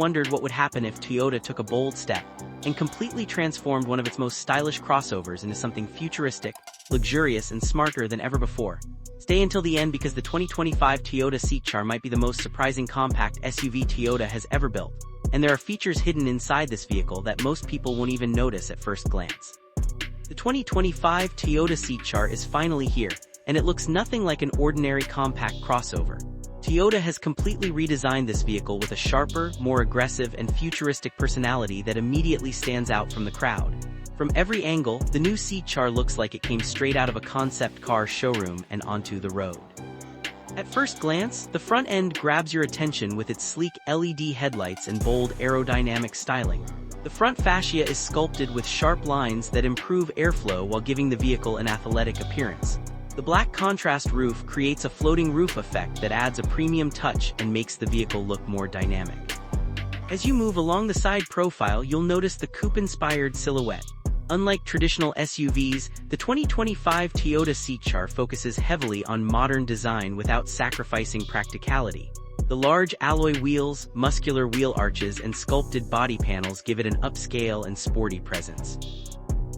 wondered what would happen if Toyota took a bold step and completely transformed one of its most stylish crossovers into something futuristic, luxurious, and smarter than ever before? Stay until the end because the 2025 Toyota C-Char might be the most surprising compact SUV Toyota has ever built, and there are features hidden inside this vehicle that most people won't even notice at first glance. The 2025 Toyota C-Char is finally here, and it looks nothing like an ordinary compact crossover. Toyota has completely redesigned this vehicle with a sharper, more aggressive, and futuristic personality that immediately stands out from the crowd. From every angle, the new C-Char looks like it came straight out of a concept car showroom and onto the road. At first glance, the front end grabs your attention with its sleek LED headlights and bold aerodynamic styling. The front fascia is sculpted with sharp lines that improve airflow while giving the vehicle an athletic appearance. The black contrast roof creates a floating roof effect that adds a premium touch and makes the vehicle look more dynamic. As you move along the side profile, you'll notice the coupe-inspired silhouette. Unlike traditional SUVs, the 2025 Toyota C-Char focuses heavily on modern design without sacrificing practicality. The large alloy wheels, muscular wheel arches, and sculpted body panels give it an upscale and sporty presence.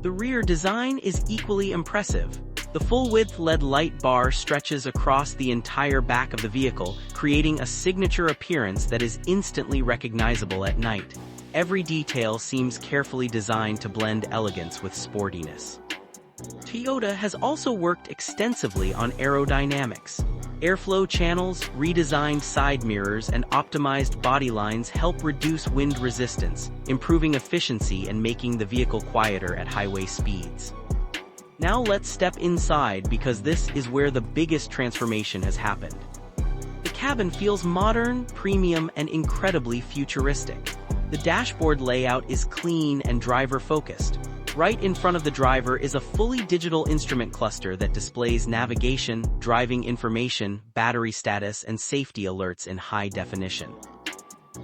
The rear design is equally impressive. The full-width LED light bar stretches across the entire back of the vehicle, creating a signature appearance that is instantly recognizable at night. Every detail seems carefully designed to blend elegance with sportiness. Toyota has also worked extensively on aerodynamics. Airflow channels, redesigned side mirrors, and optimized body lines help reduce wind resistance, improving efficiency and making the vehicle quieter at highway speeds. Now let's step inside because this is where the biggest transformation has happened. The cabin feels modern, premium, and incredibly futuristic. The dashboard layout is clean and driver-focused. Right in front of the driver is a fully digital instrument cluster that displays navigation, driving information, battery status, and safety alerts in high definition.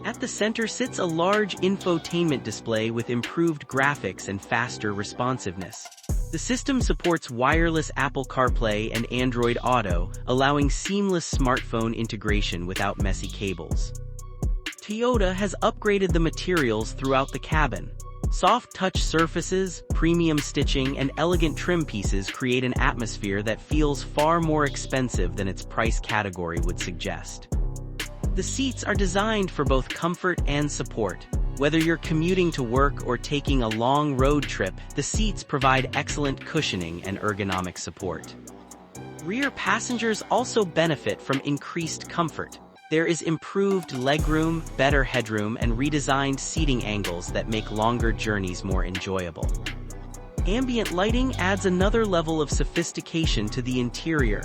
At the center sits a large infotainment display with improved graphics and faster responsiveness. The system supports wireless Apple CarPlay and Android Auto, allowing seamless smartphone integration without messy cables. Toyota has upgraded the materials throughout the cabin. Soft touch surfaces, premium stitching, and elegant trim pieces create an atmosphere that feels far more expensive than its price category would suggest. The seats are designed for both comfort and support. Whether you're commuting to work or taking a long road trip, the seats provide excellent cushioning and ergonomic support. Rear passengers also benefit from increased comfort. There is improved legroom, better headroom, and redesigned seating angles that make longer journeys more enjoyable. Ambient lighting adds another level of sophistication to the interior.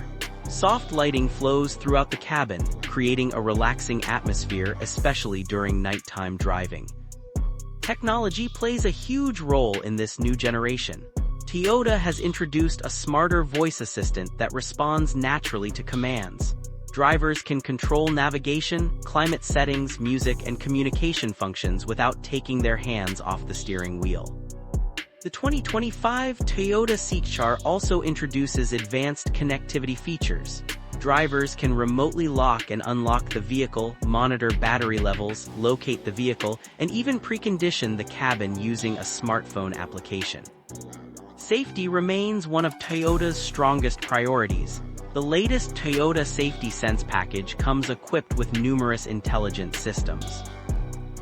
Soft lighting flows throughout the cabin, creating a relaxing atmosphere, especially during nighttime driving. Technology plays a huge role in this new generation. Toyota has introduced a smarter voice assistant that responds naturally to commands. Drivers can control navigation, climate settings, music, and communication functions without taking their hands off the steering wheel. The 2025 Toyota C-Char also introduces advanced connectivity features. Drivers can remotely lock and unlock the vehicle, monitor battery levels, locate the vehicle, and even precondition the cabin using a smartphone application. Safety remains one of Toyota's strongest priorities. The latest Toyota Safety Sense package comes equipped with numerous intelligent systems.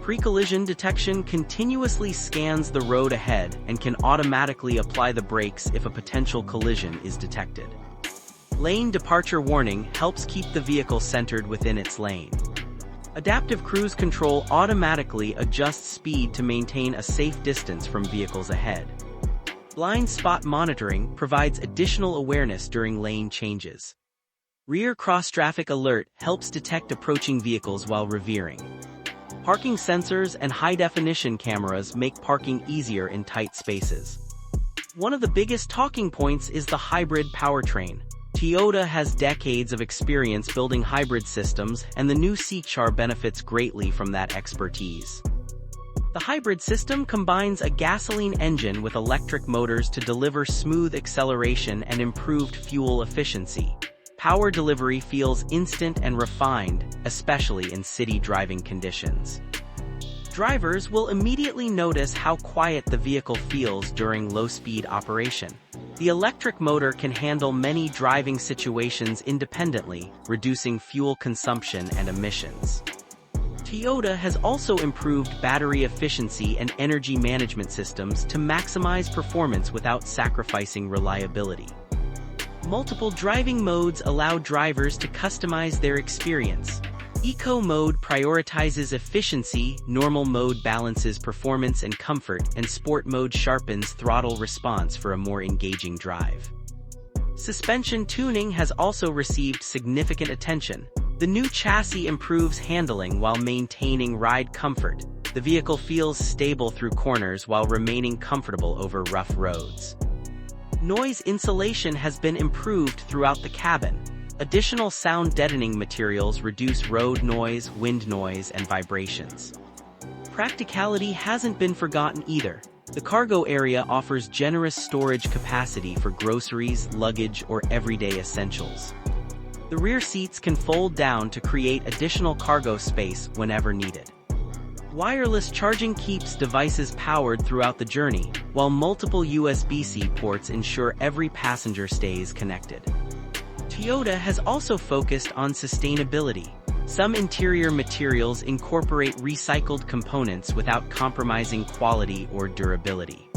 Pre-collision detection continuously scans the road ahead and can automatically apply the brakes if a potential collision is detected. Lane departure warning helps keep the vehicle centered within its lane. Adaptive cruise control automatically adjusts speed to maintain a safe distance from vehicles ahead. Blind spot monitoring provides additional awareness during lane changes. Rear cross-traffic alert helps detect approaching vehicles while reversing. Parking sensors and high-definition cameras make parking easier in tight spaces. One of the biggest talking points is the hybrid powertrain. Toyota has decades of experience building hybrid systems, and the new C-Char benefits greatly from that expertise. The hybrid system combines a gasoline engine with electric motors to deliver smooth acceleration and improved fuel efficiency. Power delivery feels instant and refined, especially in city driving conditions. Drivers will immediately notice how quiet the vehicle feels during low-speed operation. The electric motor can handle many driving situations independently, reducing fuel consumption and emissions. Toyota has also improved battery efficiency and energy management systems to maximize performance without sacrificing reliability. Multiple driving modes allow drivers to customize their experience. Eco mode prioritizes efficiency, normal mode balances performance and comfort, and sport mode sharpens throttle response for a more engaging drive. Suspension tuning has also received significant attention. The new chassis improves handling while maintaining ride comfort. The vehicle feels stable through corners while remaining comfortable over rough roads. Noise insulation has been improved throughout the cabin. Additional sound deadening materials reduce road noise, wind noise, and vibrations. Practicality hasn't been forgotten either. The cargo area offers generous storage capacity for groceries, luggage, or everyday essentials. The rear seats can fold down to create additional cargo space whenever needed. Wireless charging keeps devices powered throughout the journey, while multiple USB-C ports ensure every passenger stays connected. Toyota has also focused on sustainability. Some interior materials incorporate recycled components without compromising quality or durability.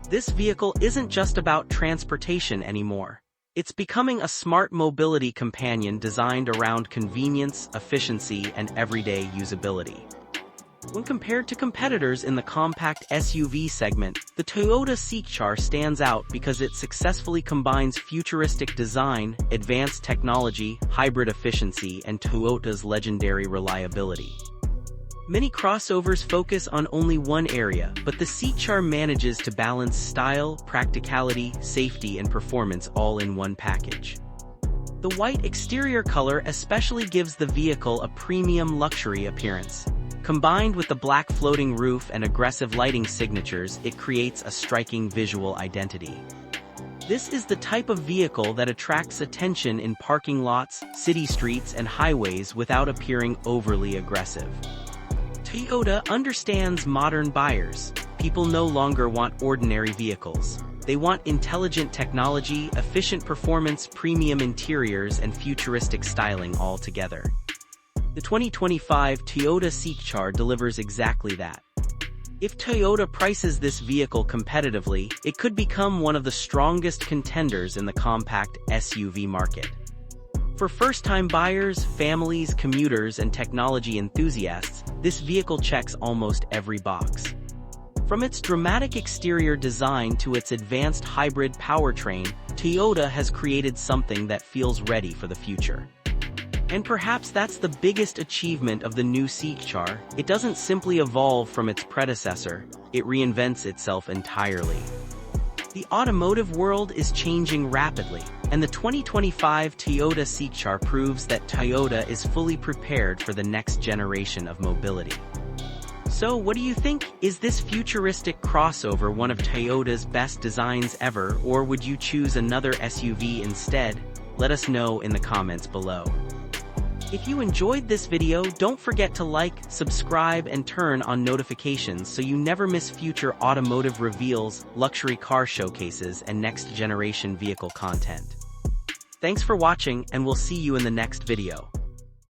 This vehicle isn't just about transportation anymore. It's becoming a smart mobility companion designed around convenience, efficiency, and everyday usability. When compared to competitors in the compact SUV segment, the Toyota C-Char stands out because it successfully combines futuristic design, advanced technology, hybrid efficiency, and Toyota's legendary reliability. Many crossovers focus on only one area, but the C-Char manages to balance style, practicality, safety, and performance all in one package. The white exterior color especially gives the vehicle a premium luxury appearance. Combined with the black floating roof and aggressive lighting signatures, it creates a striking visual identity. This is the type of vehicle that attracts attention in parking lots, city streets, and highways without appearing overly aggressive. Toyota understands modern buyers. People no longer want ordinary vehicles. They want intelligent technology, efficient performance, premium interiors, and futuristic styling all together. The 2025 Toyota C-Char delivers exactly that. If Toyota prices this vehicle competitively, it could become one of the strongest contenders in the compact SUV market. For first-time buyers, families, commuters, and technology enthusiasts, this vehicle checks almost every box. From its dramatic exterior design to its advanced hybrid powertrain, Toyota has created something that feels ready for the future. And perhaps that's the biggest achievement of the new C-Char. It doesn't simply evolve from its predecessor, it reinvents itself entirely. The automotive world is changing rapidly, and the 2025 Toyota C-Char proves that Toyota is fully prepared for the next generation of mobility. So what do you think? Is this futuristic crossover one of Toyota's best designs ever, or would you choose another SUV instead? Let us know in the comments below. If you enjoyed this video, don't forget to like, subscribe, and turn on notifications so you never miss future automotive reveals, luxury car showcases, and next-generation vehicle content. Thanks for watching, and we'll see you in the next video.